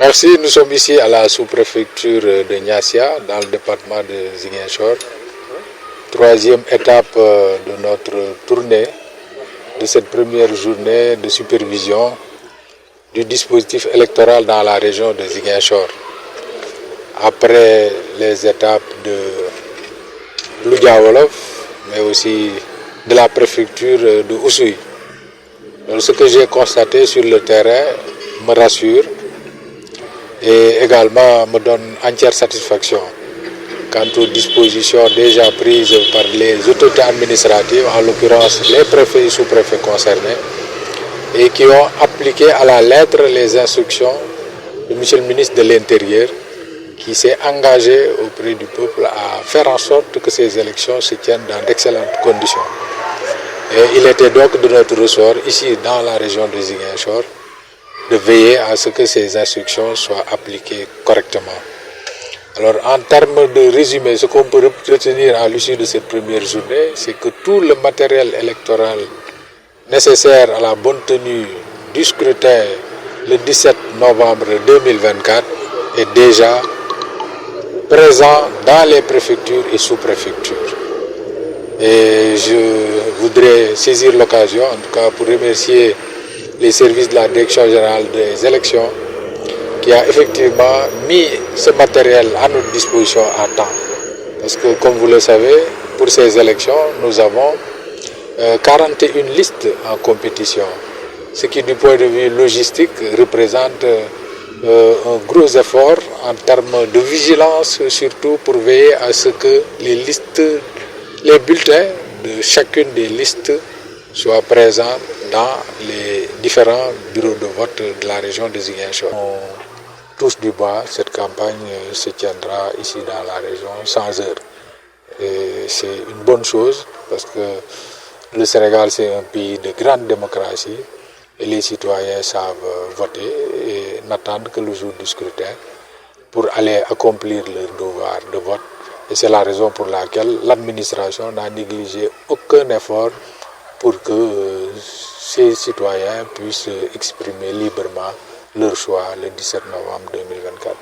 Merci, nous sommes ici à la sous-préfecture de Niassia, dans le département de Ziguinchor. Troisième étape de notre tournée, de cette première journée de supervision du dispositif électoral dans la région de Ziguinchor. Après les étapes de Loudia-Wolof, mais aussi de la préfecture de Oussouye. Donc, ce que j'ai constaté sur le terrain me rassure et également me donne entière satisfaction quant aux dispositions déjà prises par les autorités administratives, en l'occurrence les préfets et sous-préfets concernés, et qui ont appliqué à la lettre les instructions de M. le ministre de l'Intérieur, qui s'est engagé auprès du peuple à faire en sorte que ces élections se tiennent dans d'excellentes conditions. Et il était donc de notre ressort, ici dans la région de Ziguinchor, de veiller à ce que ces instructions soient appliquées correctement. Alors en termes de résumé, ce qu'on peut retenir à l'issue de cette première journée, c'est que tout le matériel électoral nécessaire à la bonne tenue du scrutin le 17 novembre 2024 est déjà présent dans les préfectures et sous-préfectures. Et je voudrais saisir l'occasion, en tout cas pour remercier les services de la Direction générale des élections, qui a effectivement mis ce matériel à notre disposition à temps. Parce que, comme vous le savez, pour ces élections, nous avons 41 listes en compétition, ce qui, du point de vue logistique, représente un gros effort en termes de vigilance, surtout pour veiller à ce que les bulletins de chacune des listes soient présents dans les différents bureaux de vote de la région de Ziguinchor. Touche du bois, cette campagne se tiendra ici dans la région sans heure. Et c'est une bonne chose parce que le Sénégal, c'est un pays de grande démocratie et les citoyens savent voter et n'attendent que le jour du scrutin pour aller accomplir leur devoir de vote. Et c'est la raison pour laquelle l'administration n'a négligé aucun effort pour que ces citoyens puissent exprimer librement leur choix le 17 novembre 2024.